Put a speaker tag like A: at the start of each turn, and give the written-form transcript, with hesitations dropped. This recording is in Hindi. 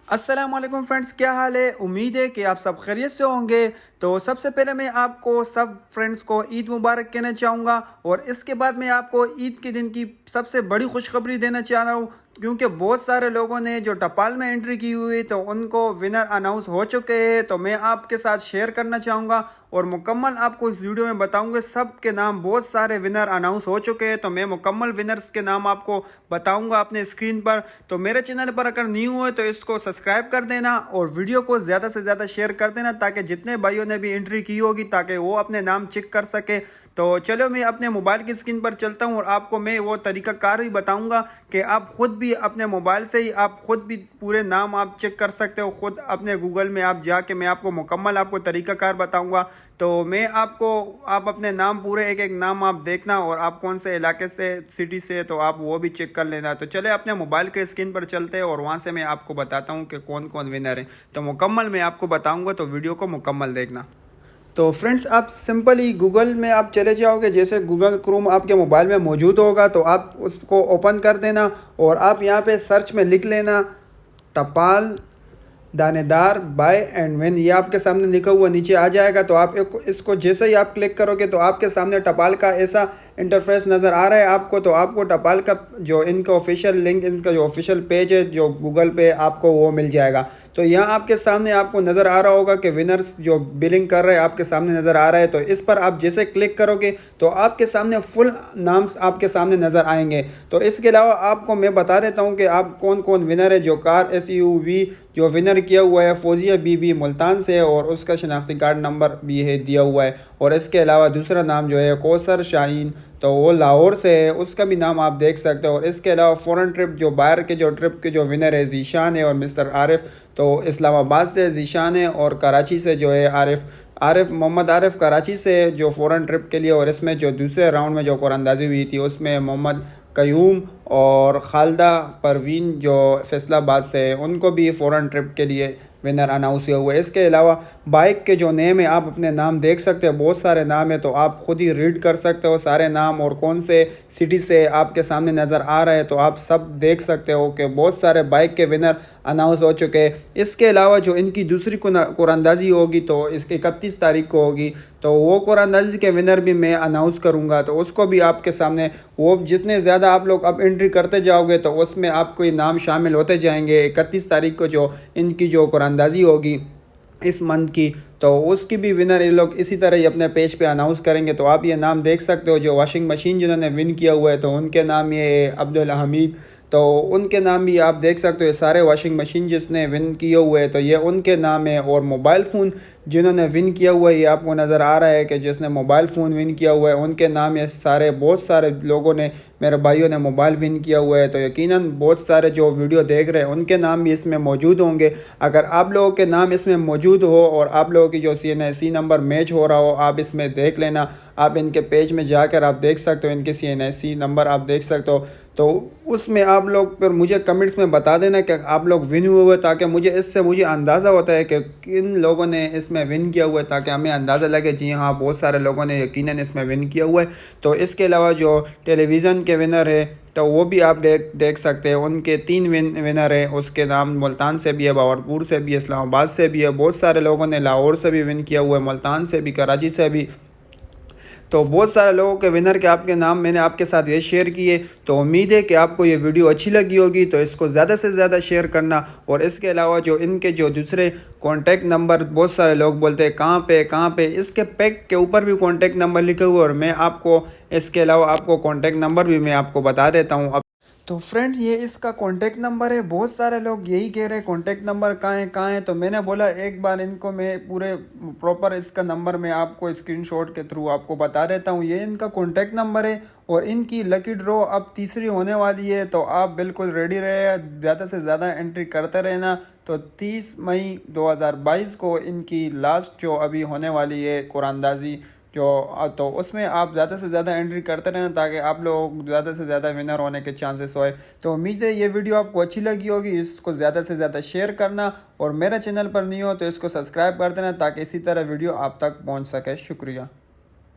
A: अस्सलाम वालेकुम फ्रेंड्स, क्या हाल है। उम्मीद है कि आप सब खैरियत से होंगे। तो सबसे पहले मैं आपको सब फ्रेंड्स को ईद मुबारक कहना चाहूँगा और इसके बाद मैं आपको ईद के दिन की सबसे बड़ी खुशखबरी देना चाह रहा हूँ, क्योंकि बहुत सारे लोगों ने जो टपाल में एंट्री की हुई तो उनको विनर अनाउंस हो चुके हैं। तो मैं आपके साथ शेयर करना चाहूँगा और मुकम्मल आपको इस वीडियो में बताऊँगा। सब के नाम, बहुत सारे विनर अनाउंस हो चुके हैं, तो मैं मुकम्मल विनर्स के नाम आपको बताऊँगा अपने स्क्रीन पर। तो मेरे चैनल पर अगर न्यू हो तो इसको सब्सक्राइब कर देना और वीडियो को ज़्यादा से ज़्यादा शेयर कर देना, ताकि जितने भाइयों ने भी एंट्री की होगी ताकि वो अपने नाम चेक कर सके। तो चलो मैं अपने मोबाइल की स्क्रीन पर चलता हूँ और आपको मैं वो तरीकाकार भी बताऊंगा कि आप खुद भी अपने मोबाइल से ही आप खुद भी पूरे नाम आप चेक कर सकते हो। खुद अपने गूगल में आप जाके मैं आपको मुकम्मल आपको तरीकाकार बताऊंगा। तो मैं आपको, आप अपने नाम पूरे एक एक नाम आप देखना और आप कौन से इलाके से, सिटी से, तो आप वो भी चेक कर लेना। तो चले अपने मोबाइल के स्क्रीन पर चलते हैं और वहाँ से मैं आपको बताता हूँ कि कौन कौन विनर है। तो मुकम्मल मैं आपको बताऊँगा, तो वीडियो को मुकम्मल देखना। तो फ्रेंड्स, आप सिंपली गूगल में आप चले जाओगे, जैसे गूगल क्रोम आपके मोबाइल में मौजूद होगा तो आप उसको ओपन कर देना और आप यहाँ पे सर्च में लिख लेना टपाल दानेदार बाय एंड विन। ये आपके सामने लिखा हुआ नीचे आ जाएगा। तो आप इसको जैसे ही आप क्लिक करोगे तो आपके सामने टपाल का ऐसा इंटरफेस नज़र आ रहा है आपको। तो आपको टपाल का जो इनका ऑफिशियल लिंक, इनका जो ऑफिशियल पेज है जो गूगल पे, आपको वो मिल जाएगा। तो यहाँ आपके सामने आपको नज़र आ रहा होगा कि विनर्स जो बिलिंग कर रहे हैं आपके सामने नज़र आ रहा है। तो इस पर आप जैसे क्लिक करोगे तो आपके सामने फुल नाम आपके सामने नज़र आएंगे। तो इसके अलावा आपको मैं बता देता हूँ कि आप कौन कौन विनर है। जो कार SUV जो विनर किया हुआ है फौजिया बीबी मुल्तान से, और उसका शनाख्ती कार्ड नंबर भी है दिया हुआ है। और इसके अलावा दूसरा नाम जो है कौसर शाहीन, तो वो लाहौर से है, उसका भी नाम आप देख सकते हो। और इसके अलावा फ़ॉरेन ट्रिप जो बाहर के जो ट्रिप के जो विनर है जीशान है और मिस्टर आरिफ, तो इस्लामाबाद से जीशान है और कराची से जो है आरिफ मोहम्मद आरिफ कराची से जो फ़ॉरेन ट्रिप के लिए। और इसमें जो दूसरे राउंड में जो कुरानंदाजी हुई थी उसमें मोहम्मद कयूम और खालदा परवीन जो फैसलाबाद से है, उनको भी फ़ॉरेन ट्रिप के लिए विनर अनाउंस हुआ है। इसके अलावा बाइक के जो नेम है आप अपने नाम देख सकते हो, बहुत सारे नाम है, तो आप खुद ही रीड कर सकते हो सारे नाम और कौन से सिटी से आपके सामने नज़र आ रहा है। तो आप सब देख सकते हो कि बहुत सारे बाइक के विनर अनाउंस हो चुके हैं। इसके अलावा जो इनकी दूसरी कुरानंदाजी होगी तो इस 31 तारीख को होगी, तो वो कुरानंदाजी के विनर भी मैं अनाउंस करूँगा। तो उसको भी आपके सामने, वो जितने ज़्यादा आप लोग अब एंट्री करते जाओगे तो उसमें आपको ये नाम शामिल होते जाएंगे। 31 तारीख को जो इनकी जो कुरानंदाजी होगी इस मंथ की, तो उसकी भी विनर ये लोग इसी तरह ही अपने पेज पे अनाउंस करेंगे। तो आप ये नाम देख सकते हो। जो वॉशिंग मशीन जिन्होंने विन किया हुआ है तो उनके नाम ये है अब्दुल हमीद, तो उनके नाम भी आप देख सकते हो। सारे वॉशिंग मशीन जिसने विन किए हुए हैं तो ये उनके नाम है। और मोबाइल फ़ोन जिन्होंने विन किया हुआ है, ये आपको नज़र आ रहा है कि जिसने मोबाइल फ़ोन विन किया हुआ है उनके नाम ये सारे, बहुत सारे लोगों ने, मेरे भाइयों ने मोबाइल विन किया हुआ है। तो यकीनन बहुत सारे जो वीडियो देख रहे हैं उनके नाम भी इसमें मौजूद होंगे। अगर आप लोगों के नाम इसमें मौजूद हो और आप लोगों की जो CNIC नंबर मैच हो रहा हो, आप इसमें देख लेना। आप इनके पेज में जाकर आप देख सकते हो, इनके CNIC नंबर आप देख सकते हो। तो उसमें आप लोग फिर मुझे कमेंट्स में बता देना कि आप लोग विन हुए हुए, ताकि मुझे अंदाज़ा होता है कि किन लोगों ने इसमें विन किया हुआ है, ताकि हमें अंदाज़ा लगे जी हाँ बहुत सारे लोगों ने यकीनन इसमें विन किया हुआ है। तो इसके अलावा जो टेलीविज़न के विनर है तो वो भी आप देख सकते हैं। उनके 3 विनर है, उसके नाम मुल्तान से भी है, बावरपुर से भी है, इस्लामाबाद से भी है। बहुत सारे लोगों ने लाहौर से भी विन किया हुआ है, मुल्तान से भी, कराची से भी। तो बहुत सारे लोगों के विनर के आपके नाम मैंने आपके साथ ये शेयर किए। तो उम्मीद है कि आपको ये वीडियो अच्छी लगी होगी, तो इसको ज़्यादा से ज़्यादा शेयर करना। और इसके अलावा जो इनके जो दूसरे कॉन्टैक्ट नंबर, बहुत सारे लोग बोलते हैं कहाँ पे, इसके पैक के ऊपर भी कॉन्टैक्ट नंबर लिखे हुए, और मैं आपको इसके अलावा आपको कॉन्टैक्ट नंबर भी मैं आपको बता देता हूँ। तो फ्रेंड्स, ये इसका कॉन्टैक्ट नंबर है। बहुत सारे लोग यही कह रहे हैं कॉन्टैक्ट नंबर कहाँ है। तो मैंने बोला एक बार इनको मैं पूरे प्रॉपर इसका नंबर मैं आपको स्क्रीनशॉट के थ्रू आपको बता देता हूँ। ये इनका कॉन्टैक्ट नंबर है और इनकी लकी ड्रॉ अब तीसरी होने वाली है। तो आप बिल्कुल रेडी रहे, ज़्यादा से ज़्यादा एंट्री करते रहना। तो 30 मई 2022 को इनकी लास्ट जो अभी होने वाली है कुरानंदाजी तो उसमें आप ज़्यादा से ज़्यादा एंट्री करते रहना, ताकि आप लोग ज़्यादा से ज़्यादा विनर होने के चांसेस होए। तो उम्मीद है ये वीडियो आपको अच्छी लगी होगी। इसको ज़्यादा से ज़्यादा शेयर करना और मेरे चैनल पर नहीं हो तो इसको सब्सक्राइब कर देना, ताकि इसी तरह वीडियो आप तक पहुंच सके। शुक्रिया।